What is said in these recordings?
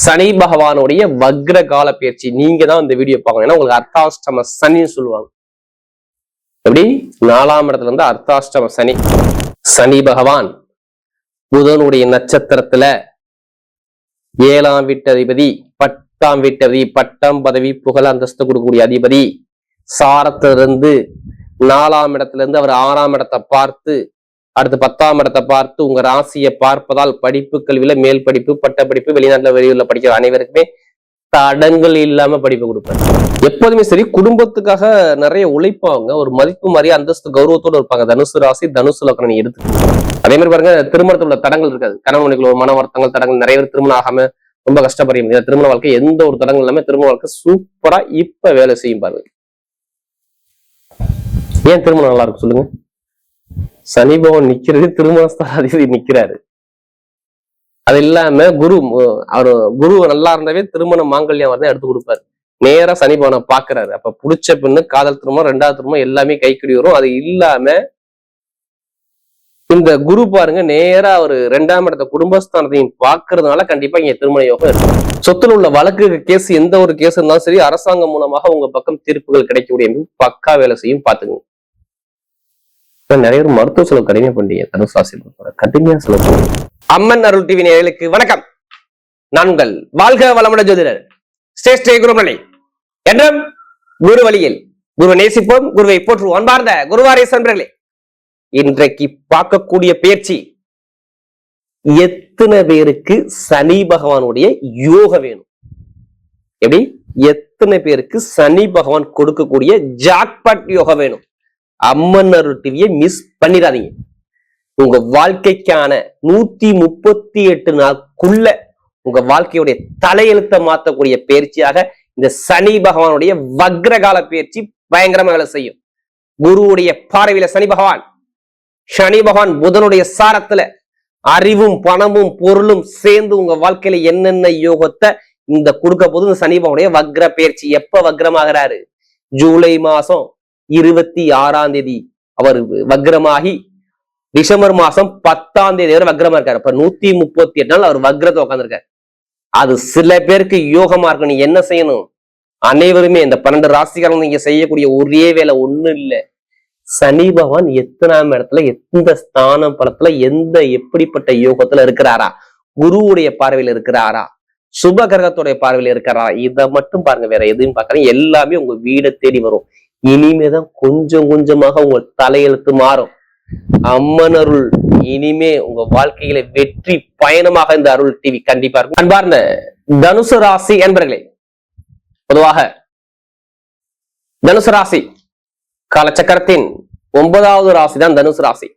சனி பகவானுடைய வக்ர கால பயிற்சி நீங்க தான் இந்த வீடியோ பார்க்கணும். ஏன்னா உங்களுக்கு அர்த்தாஷ்டம சனின்னு சொல்லுவாங்க. எப்படி 4ஆம் இடத்துல இருந்து அர்த்தாஷ்டம சனி. சனி பகவான் புதனுடைய நட்சத்திரத்துல 7ஆம் வீட்டு அதிபதி, 10ஆம் வீட்டு அதிபதி, பட்டம் பதவி புகழ் அந்தஸ்து கொடுக்கக்கூடிய அதிபதி. சாரத்திலிருந்து 4ஆம் இடத்துல இருந்து அவர் 6ஆம் இடத்தை பார்த்து அடுத்து 10ஆம் இடத்தை பார்த்து உங்க ராசியை பார்ப்பதால் படிப்பு கல்வியில மேல் படிப்பு, பட்ட படிப்பு, வெளிநாட்டுல வெளியூர்ல படிக்கிற அனைவருக்குமே தடங்கள் இல்லாம படிப்பு கொடுப்பாரு. எப்போதுமே சரி, குடும்பத்துக்காக நிறைய உழைப்பாங்க, ஒரு மதிப்பு மாதிரி அந்தஸ்து கௌரவத்தோடு இருப்பாங்க. தனுசு ராசி, தனுசு லக்னம் நீ எடுத்துக்கோங்க. அதே மாதிரி பாருங்க, திருமணத்துல உள்ள தடங்கள் இருக்காது. கணவன் மனைவிக்குள்ள ஒரு மன வருத்தங்கள், தடங்கள். நிறைய பேர் திருமணம் ஆகாம ரொம்ப கஷ்டப்படுறீங்க. திருமண வாழ்க்கை எந்த ஒரு தடங்கள் இல்லாம திருமண வாழ்க்கை சூப்பரா இப்ப வேலை செய்யும் பாருங்க. ஏன் திருமணம் நல்லா இருக்கு சொல்லுங்க? சனி பகவான் நிக்கிறது, திருமணஸ்தானாதிபதி நிக்கிறாரு. அது இல்லாம குரு நல்லா இருந்தாவே திருமண மாங்கல்யம் வரதான் எடுத்து கொடுப்பாரு. நேரா சனி பகவானை பாக்குறாரு. அப்ப புடிச்ச பெண்ணு, காதல் திருமணம், 2வது திருமணம் எல்லாமே கைக்குடி வரும். அது இல்லாம இந்த குரு பாருங்க, நேரா ஒரு 2ஆம் இடத்த குடும்பஸ்தானத்தையும் பாக்குறதுனால கண்டிப்பா இங்க திருமண யோகம் இருக்கு. சொத்துல உள்ள வழக்கு கேஸ், எந்த ஒரு கேஸ் இருந்தாலும் சரி, அரசாங்கம் மூலமாக உங்க பக்கம் தீர்ப்புகள் கிடைக்கக்கூடிய பக்கா வேலை செய்யும். பாத்துங்க. நிறைய பேர் மருத்துவ செலவு கடுமையா பண்றீங்க. தனுசு ராசி கடுமையா செலவு பண்ணுங்க. அம்மன் அருள் டிவி நேயர்களுக்கு வணக்கம். நான் உங்கள் வாழ்க வளமுட ஜோதிடர் ஸ்ரீ குருமலை என்றும் குரு வழியில் குரு நேசிப்போம், குருவை போற்றுவோம். அன்பார்ந்த குருவாரே நண்பர்களே, இன்றைக்கு பார்க்கக்கூடிய பயிற்சி எத்தனை பேருக்கு சனி பகவானுடைய யோகம் வேணும்? எப்படி எத்தனை பேருக்கு சனி பகவான் கொடுக்கக்கூடிய ஜாக்பாட் யோகம் வேணும்? அம்மன் அருள் டிவியை மிஸ் பண்ணிடாதீங்க. உங்க வாழ்க்கைக்கான 138 நாளுக்குள்ள உங்க வாழ்க்கையுடைய தலையெழுத்தை மாற்றக்கூடிய பயிற்சியாக இந்த சனி பகவானுடைய வக்ரகால பயிற்சி பயங்கரமா வேலை செய்யும். குருவுடைய பார்வையில சனி பகவான் புதனுடைய சாரத்துல அறிவும் பணமும் பொருளும் சேர்ந்து உங்க வாழ்க்கையில என்னென்ன யோகத்தை இந்த கொடுக்க போது இந்த சனி பகவானுடைய வக்ர பயிற்சி எப்ப வக்ரமாகிறாரு? ஜூலை மாசம் 26ஆம் தேதி அவர் வக்ரமாகி டிசம்பர் மாசம் 10ஆம் தேதி வரை வக்ரமா இருக்காரு. அப்ப 138 நாள் அவர் வக்ரத்தை உட்காந்துருக்காரு. அது சில பேருக்கு யோகமா இருக்கு. நீ என்ன செய்யணும்? அனைவருமே இந்த 12 ராசிக்காரங்க நீங்க செய்யக்கூடிய ஒரே வேலை ஒண்ணு இல்லை. சனி பகவான் எத்தனாம் இடத்துல, எந்த ஸ்தானம் பலத்துல, எப்படிப்பட்ட யோகத்துல இருக்கிறாரா? குருவுடைய பார்வையில இருக்கிறாரா? சுப கிரகத்துடைய பார்வையில இருக்கிறாரா? இதை மட்டும் பாருங்க, வேற எதுவும் பாக்குறேன். எல்லாமே உங்க வீடை தேடி வரும். இனிமேதான் கொஞ்சம் கொஞ்சமாக உங்க தலையெழுத்து மாறும். அம்மன் அருள் இனிமே உங்க வாழ்க்கையில வெற்றி பயணமாக இந்த அருள் டிவி கண்டிப்பா இருக்கும். அன்பார்ந்த தனுசு ராசி என்பர்களே, பொதுவாக தனுசு ராசி காலச்சக்கரத்தின் 9வது ராசி தான் தனுசு ராசி.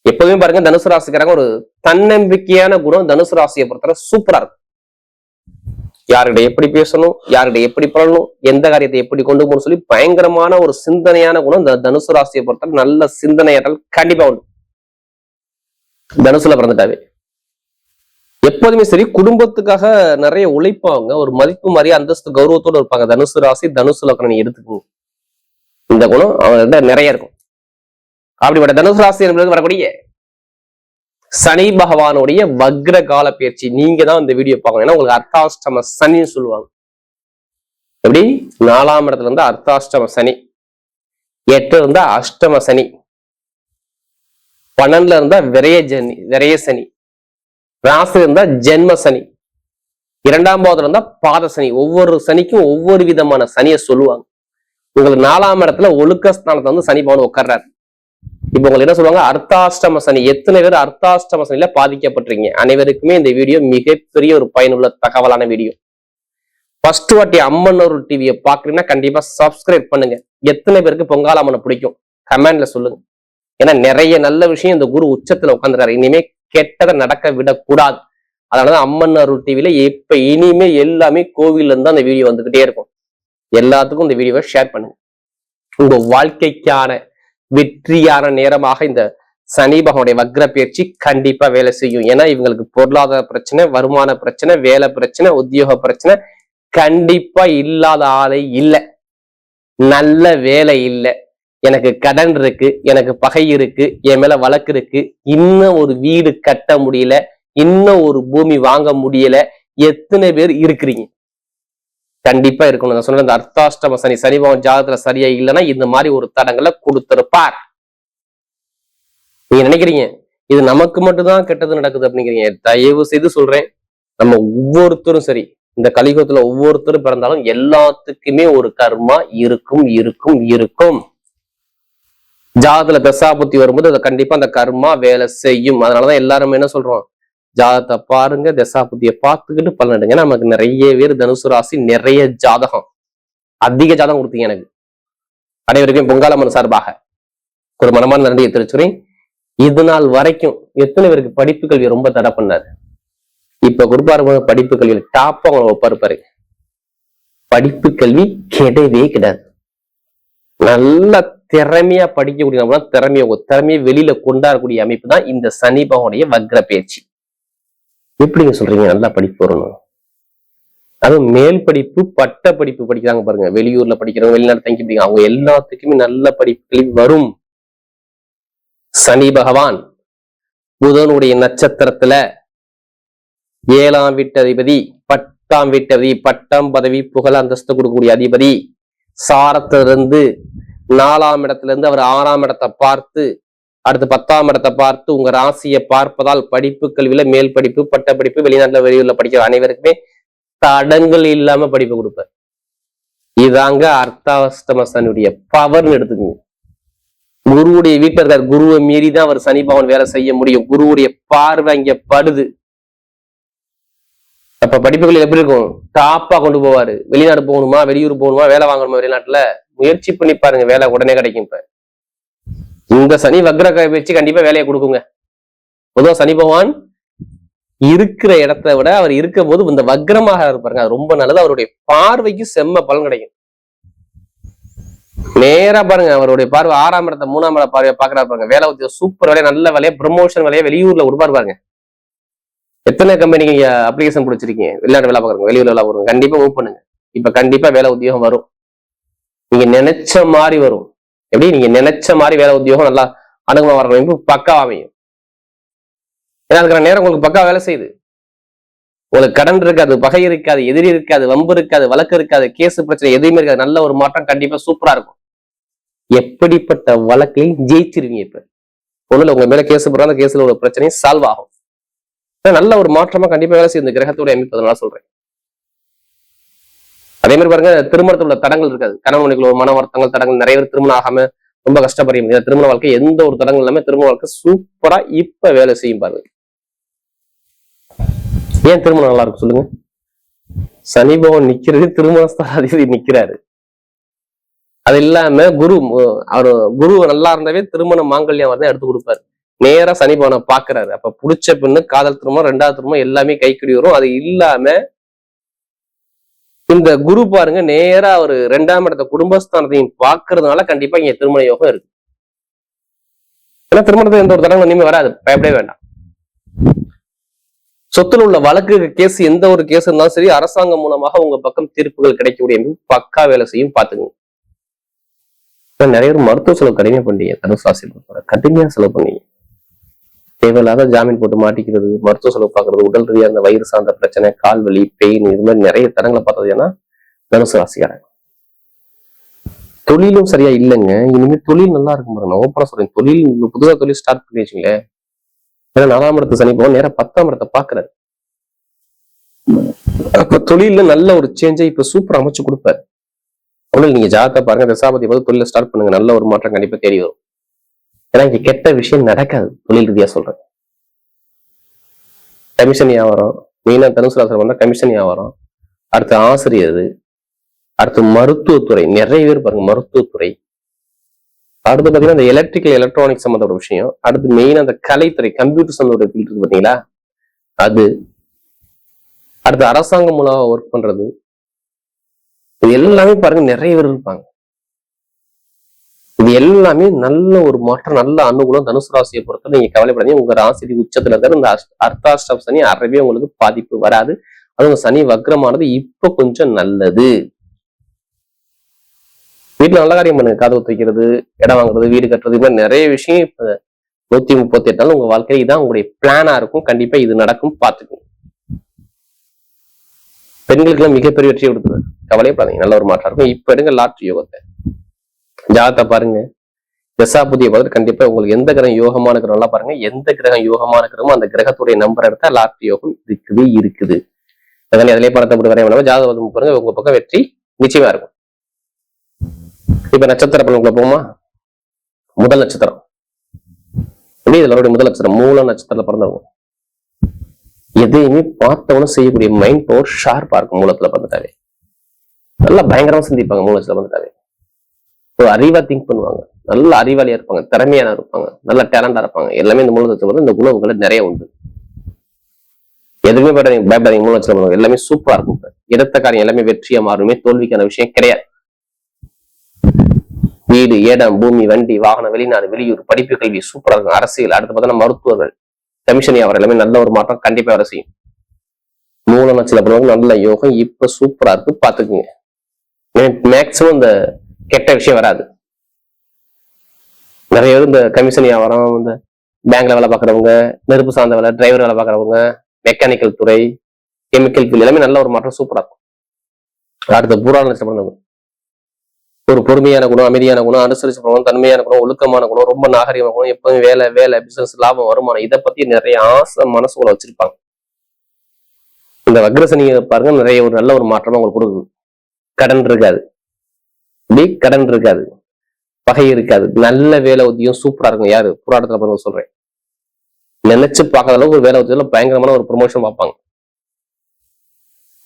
எப்பவுமே பாருங்க, தனுசு ராசிக்காரங்க ஒரு தன்னம்பிக்கையான குணம் தனுசு ராசியை பொறுத்தவரை சூப்பரா இருக்கும். யாருடைய எப்படி பேசணும், யாருடைய எப்படி பண்ணணும், எந்த காரியத்தை எப்படி கொண்டு போகணும் சொல்லி பயங்கரமான ஒரு சிந்தனையான குணம் இந்த தனுசு ராசியை பொறுத்தவரை நல்ல சிந்தனையாற்றல் கண்டிப்பா உண்டு. தனுசுல பிறந்துட்டாவே எப்போதுமே சரி, குடும்பத்துக்காக நிறைய உழைப்பாங்க, ஒரு மதிப்பு மாதிரி அந்தஸ்து கௌரவத்தோடு இருப்பாங்க. தனுசு ராசி, தனுசு லக்னம் நீ எடுத்துக்கோங்க. இந்த குணம் அவங்கள்ட்ட நிறைய இருக்கும். அப்படிப்பட்ட தனுசு ராசி என்பது வரக்கூடிய சனி பகவானுடைய வக்ர கால பயிற்சி நீங்க தான் இந்த வீடியோ பார்க்கணும். ஏன்னா உங்களுக்கு அர்த்தாஷ்டம சனின்னு சொல்லுவாங்க. எப்படி 4ஆம் இடத்துல இருந்தா அர்த்தாஷ்டம சனி, 8 இருந்தா அஷ்டம சனி, 12 இருந்தா விரய சனி, ராசி இருந்தா ஜென்ம சனி, 2ஆம் பாவத்துல இருந்தா பாத சனி. ஒவ்வொரு சனிக்கும் ஒவ்வொரு விதமான சனியை சொல்லுவாங்க. உங்களுக்கு 4ஆம் இடத்துல ஒழுக்கஸ்தானத்தை வந்து சனி பகவான் உட்கார்றாரு. இப்ப உங்களுக்கு என்ன சொல்லுவாங்க? அர்த்தாஷ்டம சனி. எத்தனை பேர் அர்த்தாஷ்டம சனியில பாதிக்கப்பட்டிருக்கீங்க? அனைவருக்குமே இந்த வீடியோ மிகப்பெரிய ஒரு பயனுள்ள தகவலான வீடியோ. ஃபர்ஸ்ட் வாட்டி அம்மன் அருள் டிவியை பாக்குறீங்கன்னா கண்டிப்பா சப்ஸ்கிரைப் பண்ணுங்க. எத்தனை பேருக்கு பொங்கால அம்மனை பிடிக்கும் கமெண்ட்ல சொல்லுங்க. ஏன்னா நிறைய நல்ல விஷயம் இந்த குரு உச்சத்துல உட்காந்துருக்காரு. இனிமே கெட்டதை நடக்க விடக்கூடாது. அதனாலதான் அம்மன் அருள் டிவில இப்ப இனிமே எல்லாமே கோவில்ல இருந்து அந்த வீடியோ வந்துகிட்டே இருக்கும். எல்லாத்துக்கும் இந்த வீடியோவை ஷேர் பண்ணுங்க. உங்க வாழ்க்கைக்கான வெற்றியான நேரமாக இந்த சனி பகவானுடைய வக்ர பயிற்சி கண்டிப்பா வேலை செய்யும். ஏன்னா இவங்களுக்கு பொருளாதார பிரச்சனை, வருமான பிரச்சனை, வேலை பிரச்சனை, உத்தியோக பிரச்சனை கண்டிப்பா இல்லாத ஆளே இல்லை. நல்ல வேலை இல்லை, எனக்கு கடன் இருக்கு, எனக்கு பகை இருக்கு, என் மேல வழக்கு இருக்கு, இன்னும் ஒரு வீடு கட்ட முடியல, இன்னும் ஒரு பூமி வாங்க முடியல, எத்தனை பேர் இருக்கிறீங்க? கண்டிப்பா இருக்கணும். நான் சொன்ன அந்த அர்த்தாஷ்டம சனி, சனி பகவான் ஜாதகத்துல சரியா இல்லைன்னா இந்த மாதிரி ஒரு தடங்களை கொடுத்திருப்பார். நீங்க நினைக்கிறீங்க இது நமக்கு மட்டும்தான் கெட்டது நடக்குது அப்படிங்கிறீங்க. தயவு செய்து சொல்றேன், நம்ம ஒவ்வொருத்தரும் சரி, இந்த கலியுகத்துல ஒவ்வொருத்தரும் பிறந்தாலும் எல்லாத்துக்குமே ஒரு கர்மா இருக்கும் இருக்கும் இருக்கும். ஜாதகத்துல தசாபுத்தி வரும்போது அதை கண்டிப்பா அந்த கர்மா வேலை செய்யும். அதனாலதான் எல்லாருமே என்ன சொல்றோம், ஜாதகத்தை பாருங்க, தசாபுத்தியை பார்த்துக்கிட்டு பலனிடுங்க. நமக்கு நிறைய பேர் தனுசு ராசி, நிறைய ஜாதகம், அதிக ஜாதகம் கொடுத்தீங்க. எனக்கு அனைவருக்கும் பொங்காலம்மன் சார்பாக ஒரு மனமான நன்றியை தெரிவிச்சுறேன். இது நாள் வரைக்கும் எத்தனை பேருக்கு படிப்பு கல்வி ரொம்ப தடை பண்ணாரு. இப்ப குருபார படிப்பு கல்வியில டாப்பா அவங்க ஒப்பாரு. படிப்பு கல்வி கிடையவே கிடையாது. நல்ல திறமையா படிக்கக்கூடிய திறமையை வெளியில கொண்டாடக்கூடிய அமைப்பு தான் இந்த சனி பகவானுடைய வக்ர பயிற்சி. எப்படிங்க சொல்றீங்க நல்லா படிப்பு வரணும்? அதுவும் மேல் படிப்பு, பட்ட படிப்பு படிக்கிறாங்க பாருங்க, வெளியூர்ல படிக்கிறவங்க, வெளிநாட்டு தங்கி படிக்கிறாங்க, அவங்க எல்லாத்துக்குமே நல்ல படிப்புகள் வரும். சனி பகவான் புதனுடைய நட்சத்திரத்துல 7ஆம் வீட்டு அதிபதி, 10ஆம் வீட்டு அதிபதி, பட்டம் பதவி புகழ் அந்தஸ்து கொடுக்கக்கூடிய அதிபதி. சாரத்திலிருந்து 4ஆம் இடத்துல இருந்து அவர் 6ஆம் இடத்தை பார்த்து, அடுத்து 10ஆம் இடத்தை பார்த்து உங்க ராசியை பார்ப்பதால் படிப்பு கல்வியில மேல் படிப்பு, பட்ட படிப்பு, வெளிநாட்டுல வெளியூர்ல படிக்கிற அனைவருக்குமே தடங்கள் இல்லாம படிப்பு கொடுப்பார். இதாங்க அர்த்தாஷ்டம சனியுடைய பவர்னு எடுத்துக்கோங்க. குருவுடைய வீட்டுல இருக்காரு, குருவை மீறி தான் அவர் சனி பகவான் வேலை செய்ய முடியும். குருவுடைய பார்வை இங்க படுது. அப்ப படிப்புகள் எப்படி இருக்கும்? டாப்பா கொண்டு போவாரு. வெளிநாடு போகணுமா, வெளியூர் போகணுமா, வேலை வாங்கணுமா, வெளிநாட்டுல முயற்சி பண்ணி பாருங்க, வேலை உடனே கிடைக்கும். இப்ப இந்த சனி வக்ர வச்சு கண்டிப்பா வேலையை கொடுக்குங்க. பொதுவா சனி பகவான் இருக்கிற இடத்தை விட அவர் இருக்கும் போது இந்த வக்ரமாக இருப்பாருங்க, அது ரொம்ப நல்லது. அவருடைய பார்வைக்கு செம்ம பலன் கிடைக்கும். நேரா பாருங்க, அவருடைய பார்வை 6ஆம் இடத்தை 3ஆம் இட பார்வையை பாக்குறாரு பாருங்க. வேலை உத்தியோகம் சூப்பர் வேலையை, நல்ல வேலையை, ப்ரமோஷன் வேலையை வெளியூர்ல கொடுப்பாரு பாருங்க. எத்தனை கம்பெனிக்கு நீங்க அப்ளிகேஷன் பிடிச்சிருக்கீங்க, வெளிநாட்டு வேலை பாக்குறீங்க, வெளியூர்ல வேலை பாக்குறீங்க, கண்டிப்பா மூவ் பண்ணுங்க. இப்ப கண்டிப்பா வேலை உத்தியோகம் வரும். நீங்க நினைச்ச மாதிரி வரும். எப்படி நீங்க நினைச்ச மாதிரி வேலை உத்தியோகம் நல்லா அணுகுமா வரணும், பக்கா அமையும். ஏன்னா அதுக்கான நேரம் உங்களுக்கு பக்கா வேலை செய்யுது. உங்களுக்கு கடன் இருக்காது, பகை இருக்காது, எதிரி இருக்காது, வம்பு இருக்காது, வழக்கு இருக்காது, கேஸ் பிரச்சனை எதுவுமே இருக்காது. நல்ல ஒரு மாற்றம் கண்டிப்பா சூப்பரா இருக்கும். எப்படிப்பட்ட வழக்கையும் ஜெயிச்சிருவீங்க. இப்ப ஒண்ணுல உங்க மேல கேஸ் போடுற அந்த கேஸ்ல ஒரு பிரச்சனையும் சால்வ் ஆகும். நல்ல ஒரு மாற்றமா கண்டிப்பா வேலை செய்யும் இந்த கிரகத்தோட அமைப்பதனால சொல்றேன். அதே மாதிரி பாருங்க, திருமணத்துல உள்ள தடங்கள் இருக்காது. கணவனுக்குள்ள ஒரு மன வருத்தங்கள், தடங்கள், நிறைய பேர் திருமணம் ஆகாம ரொம்ப கஷ்டப்படுறீங்க. திருமண வாழ்க்கை எந்த ஒரு தடங்கள் இல்லாம திருமண வாழ்க்கை சூப்பரா இப்ப வேலை செய்யும் பாருங்க. ஏன் திருமணம் நல்லா இருக்கு சொல்லுங்க? சனி பகவான் நிக்கிறது, திருமணஸ்தானாதிபதி நிக்கிறாரு. அது இல்லாம குரு நல்லா இருந்தாவே திருமண மாங்கல்யம் வரதான் எடுத்து கொடுப்பாரு. நேரா சனி பகவானை பாக்குறாரு. அப்ப புடிச்ச பெண்ணு, காதல் திருமணம், 2வது திருமணம் எல்லாமே கைக்குடி வரும். அது இல்லாம இந்த குரு பாருங்க, நேரா ஒரு 2ஆம் இடத்த குடும்பஸ்தானத்தையும் பாக்குறதுனால கண்டிப்பா இங்க திருமண யோகம் இருக்கு. ஏன்னா திருமணத்தை எந்த ஒரு தடவை இனிமே வராது, பயப்படவே வேண்டாம். சொத்துல உள்ள வழக்கு கேஸ், எந்த ஒரு கேஸ் இருந்தாலும் சரி, அரசாங்கம் மூலமாக உங்க பக்கம் தீர்ப்புகள் கிடைக்கக்கூடிய பக்கா வேலை செய்யும். பாத்துக்கோங்க. நிறைய பேர் மருத்துவ செலவு கடுமையா பண்ணீங்க, தனுசு ராசி கடுமையா செலவு பண்ணீங்க. தேவையில்லாத ஜாமீன் போட்டு மாட்டிக்கிறது, மருத்துவ செலவு பார்க்கறது, உடல் ரீதியா அந்த வயிறு சார்ந்த பிரச்சனை, கால் வலி, பெயின், இது மாதிரி நிறைய தரங்களை பார்த்தது. ஏன்னா தனுசு ராசிக்காரன் தொழிலும் சரியா இல்லைங்க. இனிமே தொழில் நல்லா இருக்கும் பாருங்க. நான் ஓப்பனா சொல்றேன், தொழில் புதுசா தொழில் ஸ்டார்ட் பண்ணி வச்சுங்களேன். ஏன்னா 4ஆம் இடத்து சனி போக நேரம் 10ஆம் இடத்தை பாக்குறாரு. அப்ப தொழில நல்ல ஒரு சேஞ்சை இப்ப சூப்பர் அமைச்சு கொடுப்பாரு. ஒண்ணு நீங்க ஜாதகத்தை பாருங்க, தசாபதி போது தொழில ஸ்டார்ட் பண்ணுங்க, நல்ல ஒரு மாற்றம் கண்டிப்பா தேடி வரும். ஏன்னா இங்க கெட்ட விஷயம் நடக்காது. தொழில் ரீதியா சொல்றேன். கமிஷன் வியாபாரம், மெயினா தனுசு ராசி வந்தா கமிஷன் வியாபாரம், அடுத்து ஆசிரியர், அடுத்து மருத்துவத்துறை, நிறைய பேர் பாருங்க மருத்துவத்துறை, அடுத்து பாத்தீங்கன்னா இந்த எலக்ட்ரிக்கல் எலக்ட்ரானிக் சம்பந்தப்பட்ட விஷயம், அடுத்து மெயினா அந்த கலைத்துறை, கம்ப்யூட்டர் சம்பந்தப்பட்ட ஃபீல்டு இருக்கு பாத்தீங்களா அது, அடுத்து அரசாங்கம் மூலமா ஒர்க் பண்றது, இது எல்லாமே பாருங்க நிறைய பேர் இருப்பாங்க. இது எல்லாமே நல்ல ஒரு மாற்றம், நல்ல அனுகூலம். தனுசு ராசியை பொறுத்த நீங்க கவலைப்படாதீங்க. உங்க ராசி உச்சத்துல இருக்கிற இந்த அர்த்தாஷ்டம சனி அறவே உங்களுக்கு பாதிப்பு வராது. அது சனி வக்ரமானது இப்ப கொஞ்சம் நல்லது. வீட்டுல நல்ல காரியம் பண்ணுங்க, காது ஒத்து வைக்கிறது, இடம் வாங்குறது, வீடு கட்டுறது, இது மாதிரி நிறைய விஷயம் இப்ப 138 நாள் உங்க வாழ்க்கை இதான் உங்களுடைய பிளானா இருக்கும். கண்டிப்பா இது நடக்கும், பாத்துக்கோங்க. பெண்களுக்கு எல்லாம் மிகப்பெரிய வெற்றியை கொடுத்தது. கவலைப்படாதீங்க, நல்ல ஒரு மாற்றம் இருக்கும். இப்ப எடுங்க லாட்ரி யோகத்தை, ஜாதகத்தை பாருங்க, தசாபுதியை பார்த்து கண்டிப்பா உங்களுக்கு எந்த கிரகம் யோகமான கிரகம் எல்லாம் பாருங்க. எந்த கிரகம் யோகமான கிரகமோ அந்த கிரகத்துடைய நம்பர் எடுத்தா லாட்ரி யோகம் இருக்குது. அதனால அதிலே பணத்தை வரைய வேணாம். ஜாதகம் பாருங்க, உங்க பக்கம் வெற்றி நிச்சயமா இருக்கும். இப்ப நட்சத்திர பலன்களை போமா. முதல் நட்சத்திரம் எப்படி, இதுல முதல் நட்சத்திரம் மூல நட்சத்திரத்துல பிறந்தவங்க. எதையுமே பார்த்தவனும் செய்யக்கூடிய மைண்ட் பவர் ஷார்ப்பா இருக்கும். மூலத்துல பிறந்துட்டாவே நல்லா பயங்கரமா சிந்திப்பாங்க. மூலத்துல பிறந்துட்டாவே ஒரு அறிவா திங்க் பண்ணுவாங்க, நல்ல அறிவாளியா இருப்பாங்க, திறமையான இருப்பாங்க, நல்ல டேலண்டா இருப்பாங்க. எல்லாமே இந்த மூலத்துல வந்து இந்த குணங்கள் நிறைய உண்டு. எதுவுமே பயப்படாதீங்க. மூலத்துல எல்லாமே சூப்பரா இருக்கும். எடுத்த காரியம் எல்லாமே வெற்றியா மாறுமே, தோல்விக்கான விஷயம் கிடையாது. வீடு, இடம், பூமி, வண்டி, வாகனம், வெளிநாடு, வெளியூர், படிப்பு, கல்வி சூப்பரா இருக்கும். அரசியல், அடுத்து பார்த்தா மருத்துவர்கள், கமிஷன் வியாபாரம் எல்லாமே நல்ல ஒரு மாற்றம் கண்டிப்பா வர செய்யும். மூல நட்சத்திரம் நல்ல யோகம் இப்ப சூப்பரா இருக்கு, பாத்துக்குங்க. மேக்சிமம் இந்த கெட்ட விஷயம் வராது. நிறைய பேர் இந்த கமிஷன் வியாபாரம், இந்த பேங்க்ல வேலை பார்க்கறவங்க, நெருப்பு சார்ந்த வேலை, டிரைவர் வேலை பார்க்கறவங்க, மெக்கானிக்கல் துறை, கெமிக்கல் ஃபீல்ட் எல்லாமே நல்ல ஒரு மாற்றம் சூப்பரா இருக்கும். அடுத்த பூராள நட்சத்திரம் ஒரு பொறுமையான குணம், அமைதியான குணம், அனுசரிச்சு போகணும், தன்மையான குணம், ஒழுக்கமான குணம், ரொம்ப நாகரிகமான குணம், எப்பவும் வேலை, பிசினஸ், லாபம், வருமானம், இதை பத்தி நிறைய ஆசை மனசுக்குள்ள வச்சிருப்பாங்க. இந்த வக்ரசனியை பாருங்க, நிறைய ஒரு நல்ல ஒரு மாற்றமா உங்களுக்கு கொடுக்குது. கடன் இருக்காது, கடன் இருக்காது, பகை இருக்காது, நல்ல வேலை உத்தியம் சூப்பரா இருக்கும். யாரு போராட்டத்துல பாருங்க சொல்றேன், நினைச்சு பார்க்காத அளவுக்கு ஒரு வேலை உத்தியில பயங்கரமான ஒரு ப்ரொமோஷன் பார்ப்பாங்க.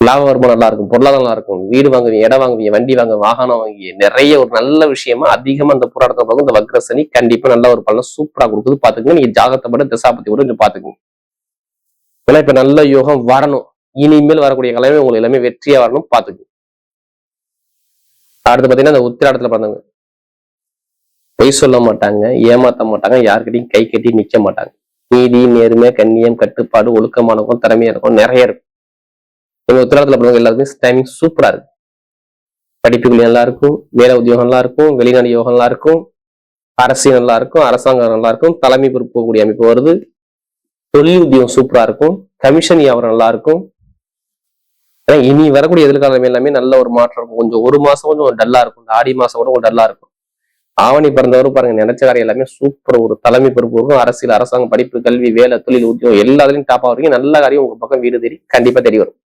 லாப வருமானம் நல்லா இருக்கும், பொருளாதாரம் நல்லா இருக்கும், வீடு வாங்குவீங்க, இடம் வாங்குவீங்க, வண்டி வாங்க, வாகனம் வாங்கி நிறைய ஒரு நல்ல விஷயமா அதிகமா இந்த போராட்டத்தை பார்க்கும். இந்த வக்ரசனி கண்டிப்பா நல்ல ஒரு பலன் சூப்பரா கொடுக்குது. பாத்துக்கங்க. நீங்க ஜாதகத்தை படி தசாபத்தி கூட கொஞ்சம் பாத்துக்கங்க. ஏன்னா இப்ப நல்ல யோகம் வரணும், இனிமேல் வரக்கூடிய கலவை உங்களுக்கு எல்லாமே வெற்றியா வரணும், பாத்துக்கங்க. அடுத்து பாத்தீங்கன்னா இந்த உத்திராடத்துல பிறந்தவங்க பொய் சொல்ல மாட்டாங்க, ஏமாத்த மாட்டாங்க, யாருக்கிட்டையும் கை கட்டி நிக்க மாட்டாங்க. நீதி, நேர்மை, கண்ணியம், கட்டுப்பாடு, ஒழுக்கமானவங்க, திறமையா இருக்கும், நிறைய இருக்கும். உத்திராடத்துல பிறந்தவங்க எல்லாருமே டைமிங் சூப்பரா இருக்கு. படிப்புகள் நல்லா இருக்கும், வேலை உத்தியோகம் நல்லா இருக்கும், வெளிநாடு யோகம் நல்லா இருக்கும், அரசியல் நல்லா இருக்கும், அரசாங்கம் நல்லா இருக்கும், தலைமை பொறுப்பு கூடிய அமைப்பு வருது, தொழில் உத்தியோகம் சூப்பரா இருக்கும், கமிஷன் வியாபாரம் நல்லா இருக்கும். இனி வரக்கூடிய எதிர்காலம் எல்லாமே நல்ல ஒரு மாற்றம் இருக்கும். கொஞ்சம் ஒரு மாசம் கொஞ்சம் டல்லா இருக்கும், இந்த ஆடி மாசம் கூட கொஞ்சம் டல்லா இருக்கும். ஆவணி பிறந்தவரும் பாருங்க, நினைச்ச காரியம் எல்லாமே சூப்பர், ஒரு தலைமை பொறுப்பு இருக்கும், அரசியல், அரசாங்கம், படிப்பு, கல்வி, வேலை, தொழில், உத்தியோகம் எல்லாத்துலயும் டாப் ஆகுறீங்க. நல்ல காரியம் உங்க பக்கம் வீடு தேடி கண்டிப்பா தேடி வரும்.